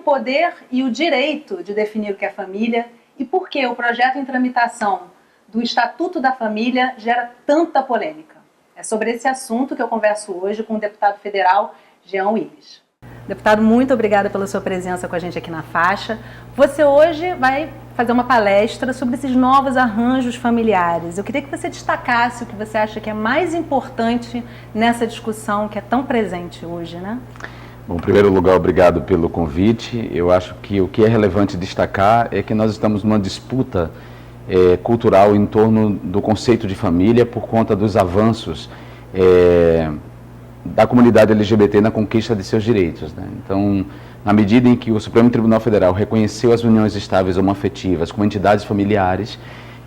poder e o direito de definir o que é família e por que o projeto em tramitação do Estatuto da Família gera tanta polêmica. É sobre esse assunto que eu converso hoje com o deputado federal Jean Willis. Deputado, muito obrigada pela sua presença com a gente aqui na Faixa. Você hoje vai fazer uma palestra sobre esses novos arranjos familiares. Eu queria que você destacasse o que você acha que é mais importante nessa discussão que é tão presente hoje, né? Bom, em primeiro lugar, obrigado pelo convite. Eu acho que o que é relevante destacar é que nós estamos numa disputa cultural em torno do conceito de família por conta dos avanços da comunidade LGBT na conquista de seus direitos, né? Então, na medida em que o Supremo Tribunal Federal reconheceu as uniões estáveis homoafetivas como entidades familiares,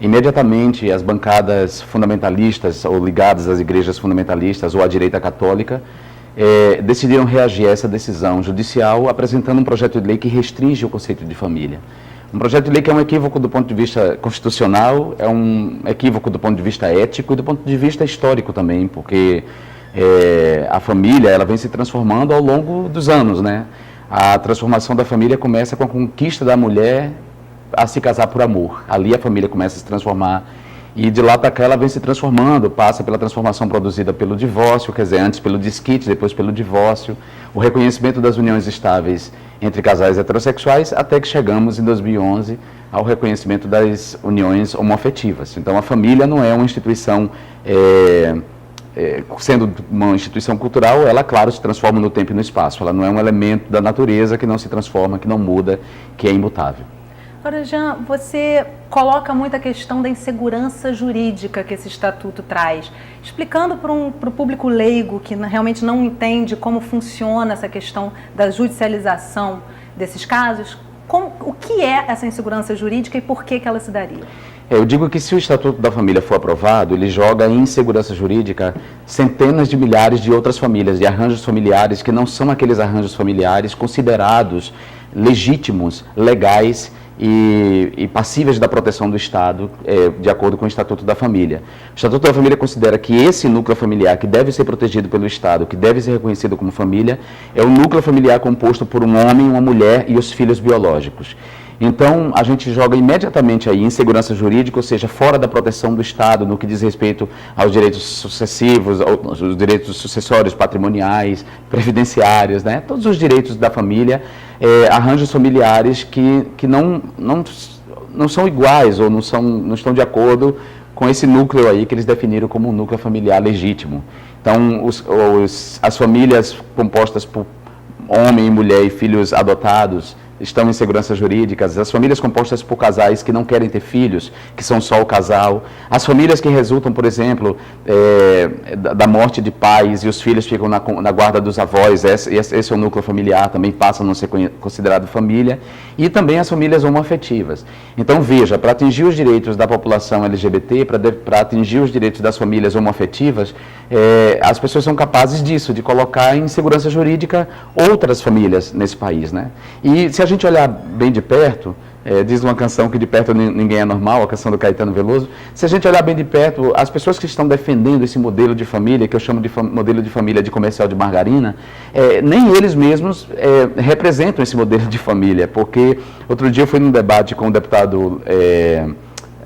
imediatamente as bancadas fundamentalistas ou ligadas às igrejas fundamentalistas ou à direita católica decidiram reagir a essa decisão judicial apresentando um projeto de lei que restringe o conceito de família. Um projeto de lei que é um equívoco do ponto de vista constitucional, é um equívoco do ponto de vista ético e do ponto de vista histórico também, porque a família ela vem se transformando ao longo dos anos, né? A transformação da família começa com a conquista da mulher a se casar por amor. Ali a família começa a se transformar e de lá para cá ela vem se transformando, passa pela transformação produzida pelo divórcio, quer dizer, antes pelo desquite, depois pelo divórcio, o reconhecimento das uniões estáveis entre casais heterossexuais, até que chegamos em 2011 ao reconhecimento das uniões homoafetivas. Então a família não é uma instituição sendo uma instituição cultural, ela, claro, se transforma no tempo e no espaço. Ela não é um elemento da natureza que não se transforma, que não muda, que é imutável. Agora, Jean, você coloca muito a questão da insegurança jurídica que esse estatuto traz, explicando para o público leigo que realmente não entende como funciona essa questão da judicialização desses casos, o que é essa insegurança jurídica e por que ela se daria? Eu digo que se o Estatuto da Família for aprovado, ele joga em insegurança jurídica centenas de milhares de outras famílias, de arranjos familiares que não são aqueles arranjos familiares considerados legítimos, legais e passíveis da proteção do Estado, de acordo com o Estatuto da Família. O Estatuto da Família considera que esse núcleo familiar, que deve ser protegido pelo Estado, que deve ser reconhecido como família, é o núcleo familiar composto por um homem, uma mulher e os filhos biológicos. Então, a gente joga imediatamente aí insegurança jurídica, ou seja, fora da proteção do Estado, no que diz respeito aos direitos sucessivos, aos direitos sucessórios, patrimoniais, previdenciários, né? Todos os direitos da família, arranjos familiares que não são iguais ou não estão de acordo com esse núcleo aí que eles definiram como um núcleo familiar legítimo. Então, as famílias compostas por homem, mulher e filhos adotados estão em seguranças jurídicas, as famílias compostas por casais que não querem ter filhos, que são só o casal, as famílias que resultam, por exemplo, da morte de pais e os filhos ficam na guarda dos avós, esse é o núcleo familiar, também passa a não ser considerado família, e também as famílias homoafetivas. Então, veja, para atingir os direitos da população LGBT, para atingir os direitos das famílias homoafetivas, as pessoas são capazes disso, de colocar em segurança jurídica outras famílias nesse país, né? E se a gente olhar bem de perto, diz uma canção que de perto ninguém é normal, a canção do Caetano Veloso, se a gente olhar bem de perto, as pessoas que estão defendendo esse modelo de família, que eu chamo de modelo de família de comercial de margarina, nem eles mesmos representam esse modelo de família, porque outro dia eu fui num debate com o deputado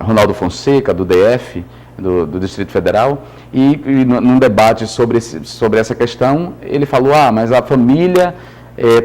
Ronaldo Fonseca, do DF, do Distrito Federal, e num debate sobre essa questão, ele falou, mas a família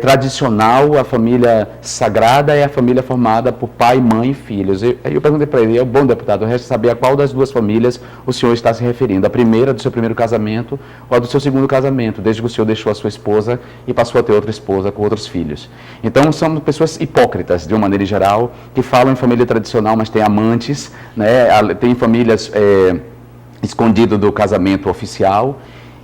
tradicional, a família sagrada é a família formada por pai, mãe e filhos. Aí eu perguntei para ele, bom deputado, eu resta saber a qual das duas famílias o senhor está se referindo, a primeira do seu primeiro casamento ou a do seu segundo casamento, desde que o senhor deixou a sua esposa e passou a ter outra esposa com outros filhos. Então são pessoas hipócritas, de uma maneira geral, que falam em família tradicional, mas têm amantes, né? Tem famílias escondidas do casamento oficial.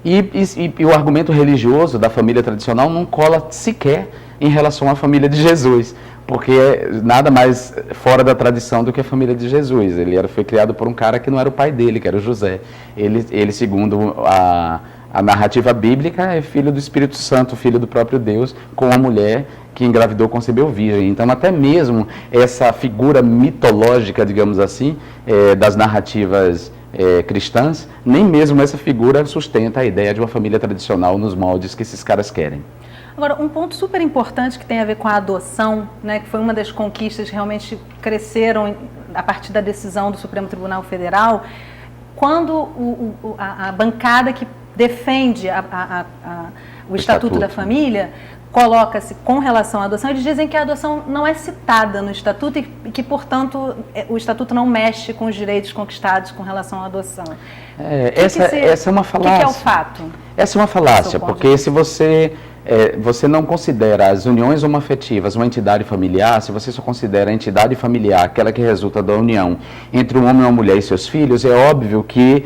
E o argumento religioso da família tradicional não cola sequer em relação à família de Jesus, porque é nada mais fora da tradição do que a família de Jesus. Ele foi criado por um cara que não era o pai dele, que era o José. Ele segundo a narrativa bíblica, é filho do Espírito Santo, filho do próprio Deus, com uma mulher que engravidou, concebeu virgem. Então, até mesmo essa figura mitológica, digamos assim, das narrativas cristãs, nem mesmo essa figura sustenta a ideia de uma família tradicional nos moldes que esses caras querem. Agora, um ponto super importante que tem a ver com a adoção, né, que foi uma das conquistas que realmente cresceram a partir da decisão do Supremo Tribunal Federal, quando a bancada que defende o Estatuto da Família coloca-se com relação à adoção, eles dizem que a adoção não é citada no Estatuto e que, portanto, o Estatuto não mexe com os direitos conquistados com relação à adoção. Essa é uma falácia. O que é o fato? Essa é uma falácia, porque se você não considera as uniões homoafetivas uma entidade familiar, se você só considera a entidade familiar aquela que resulta da união entre um homem e uma mulher e seus filhos, é óbvio que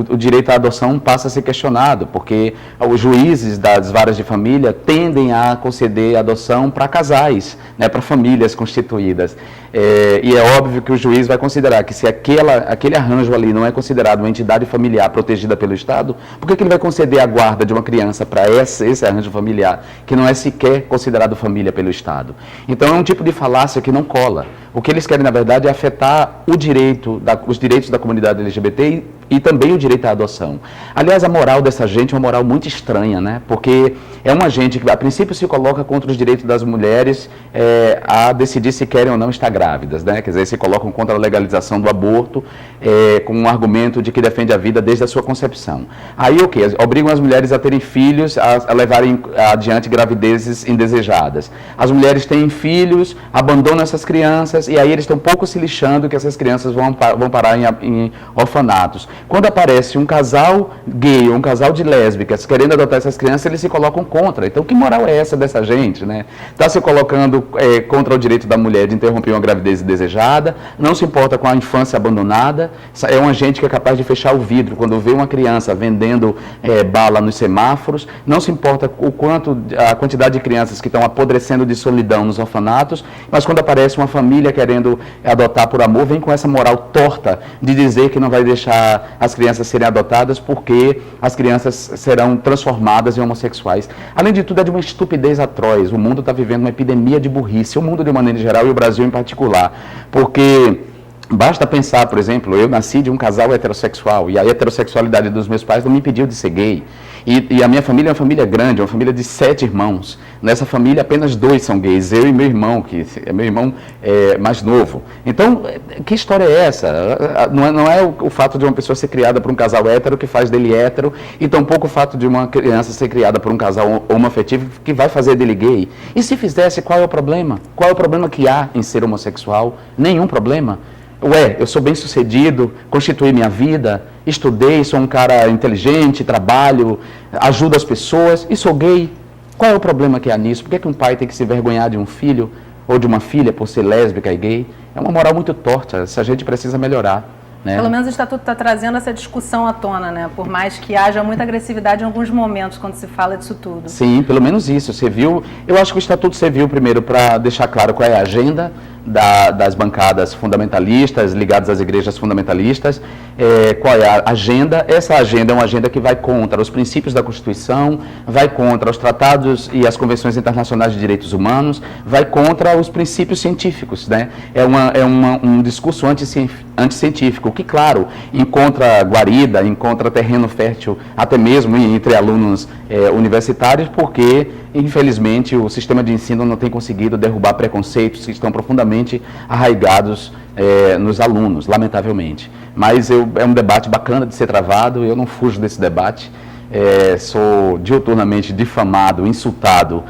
o direito à adoção passa a ser questionado, porque os juízes das varas de família tendem a conceder adoção para casais, né, para famílias constituídas. E é óbvio que o juiz vai considerar que se aquele arranjo ali não é considerado uma entidade familiar protegida pelo Estado, por que ele vai conceder a guarda de uma criança para esse arranjo familiar, que não é sequer considerado família pelo Estado? Então é um tipo de falácia que não cola. O que eles querem, na verdade, é afetar os direitos da comunidade LGBT e também o direito à adoção. Aliás, a moral dessa gente é uma moral muito estranha, né? Porque é uma gente que, a princípio, se coloca contra os direitos das mulheres a decidir se querem ou não estar grávidas, né? Quer dizer, se colocam contra a legalização do aborto com um argumento de que defende a vida desde a sua concepção. Aí o quê? Obrigam as mulheres a terem filhos, a levarem adiante gravidezes indesejadas. As mulheres têm filhos, abandonam essas crianças e aí eles estão pouco se lixando que essas crianças vão parar em orfanatos. Quando aparece um casal gay ou um casal de lésbicas querendo adotar essas crianças, eles se colocam contra. Então, que moral é essa dessa gente, né? Está se colocando contra o direito da mulher de interromper uma gravidez indesejada, não se importa com a infância abandonada, é uma gente que é capaz de fechar o vidro quando vê uma criança vendendo bala nos semáforos, não se importa a quantidade de crianças que estão apodrecendo de solidão nos orfanatos, mas quando aparece uma família querendo adotar por amor, vem com essa moral torta de dizer que não vai deixar as crianças serem adotadas porque as crianças serão transformadas em homossexuais. Além de tudo, é de uma estupidez atroz. O mundo está vivendo uma epidemia de burrice, o mundo de maneira geral e o Brasil em particular, porque basta pensar, por exemplo, eu nasci de um casal heterossexual e a heterossexualidade dos meus pais não me impediu de ser gay. E a minha família é uma família grande, é uma família de 7 irmãos. Nessa família apenas 2 são gays, eu e meu irmão, que é meu irmão mais novo. Então, que história é essa? Não é o fato de uma pessoa ser criada por um casal hétero que faz dele hétero, e tampouco o fato de uma criança ser criada por um casal homoafetivo que vai fazer dele gay. E se fizesse, qual é o problema? Qual é o problema que há em ser homossexual? Nenhum problema. Eu sou bem sucedido, constituí minha vida, estudei, sou um cara inteligente, trabalho, ajudo as pessoas e sou gay. Qual é o problema que há nisso? Por que um pai tem que se envergonhar de um filho ou de uma filha por ser lésbica e gay? É uma moral muito torta, essa gente precisa melhorar. Né? Pelo menos o Estatuto está trazendo essa discussão à tona, né? Por mais que haja muita agressividade em alguns momentos quando se fala disso tudo. Sim, pelo menos isso. Eu acho que o Estatuto serviu primeiro para deixar claro qual é a agenda das bancadas fundamentalistas, ligadas às igrejas fundamentalistas, qual é a agenda. Essa agenda é uma agenda que vai contra os princípios da Constituição, vai contra os tratados e as convenções internacionais de direitos humanos, vai contra os princípios científicos, né? É um discurso anticientífico, que, claro, encontra guarida, encontra terreno fértil, até mesmo entre alunos universitários, porque, infelizmente, o sistema de ensino não tem conseguido derrubar preconceitos que estão profundamente arraigados nos alunos, lamentavelmente. Mas é um debate bacana de ser travado, eu não fujo desse debate, sou diuturnamente difamado, insultado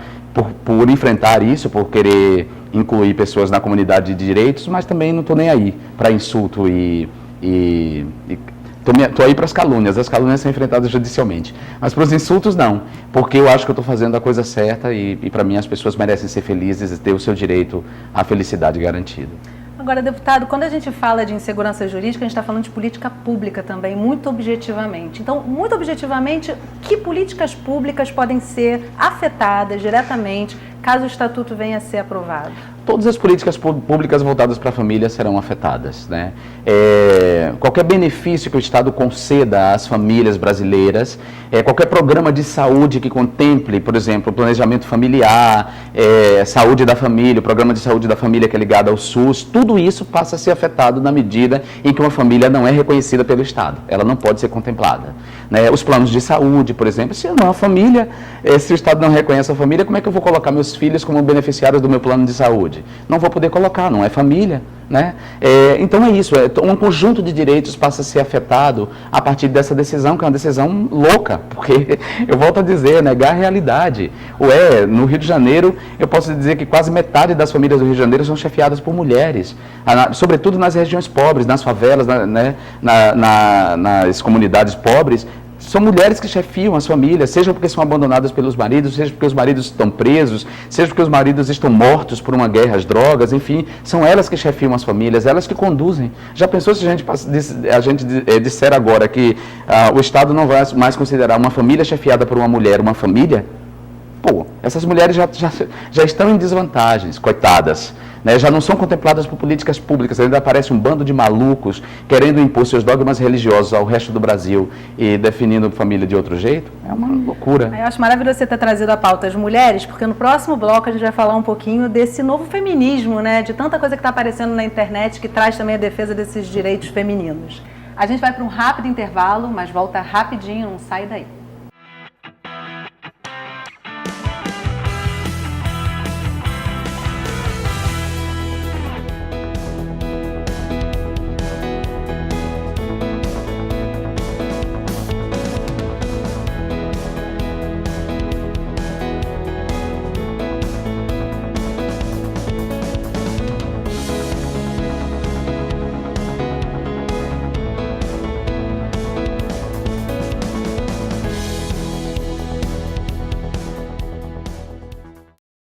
por enfrentar isso, por querer incluir pessoas na comunidade de direitos, mas também não estou nem aí para insulto estou aí para as calúnias são enfrentadas judicialmente. Mas para os insultos, não, porque eu acho que eu estou fazendo a coisa certa e para mim as pessoas merecem ser felizes e ter o seu direito à felicidade garantido. Agora, deputado, quando a gente fala de insegurança jurídica, a gente está falando de política pública também, muito objetivamente. Então, muito objetivamente, que políticas públicas podem ser afetadas diretamente caso o Estatuto venha a ser aprovado? todas as políticas públicas voltadas para a família serão afetadas, né? Qualquer benefício que o Estado conceda às famílias brasileiras, qualquer programa de saúde que contemple, por exemplo, o planejamento familiar, saúde da família, o programa de saúde da família que é ligado ao SUS, tudo isso passa a ser afetado na medida em que uma família não é reconhecida pelo Estado. Ela não pode ser contemplada, né? Os planos de saúde, por exemplo, se não é uma família, se o Estado não reconhece a família, como é que eu vou colocar meus filhos como beneficiários do meu plano de saúde? Não vou poder colocar, não é família, né? Então é isso, um conjunto de direitos passa a ser afetado a partir dessa decisão, que é uma decisão louca, porque, eu volto a dizer, negar a realidade. No Rio de Janeiro, eu posso dizer que quase metade das famílias do Rio de Janeiro são chefiadas por mulheres, sobretudo nas regiões pobres, nas favelas, né? Nas comunidades pobres. São mulheres que chefiam as famílias, seja porque são abandonadas pelos maridos, seja porque os maridos estão presos, seja porque os maridos estão mortos por uma guerra às drogas, enfim, são elas que chefiam as famílias, elas que conduzem. Já pensou se a gente disser agora que o Estado não vai mais considerar uma família chefiada por uma mulher uma família? Pô, essas mulheres já estão em desvantagens, coitadas. Né, já não são contempladas por políticas públicas, ainda aparece um bando de malucos querendo impor seus dogmas religiosos ao resto do Brasil e definindo família de outro jeito. É uma loucura. Eu acho maravilhoso você ter trazido a pauta as mulheres, porque no próximo bloco a gente vai falar um pouquinho desse novo feminismo, né, de tanta coisa que está aparecendo na internet que traz também a defesa desses direitos femininos. A gente vai para um rápido intervalo, mas volta rapidinho, não sai daí.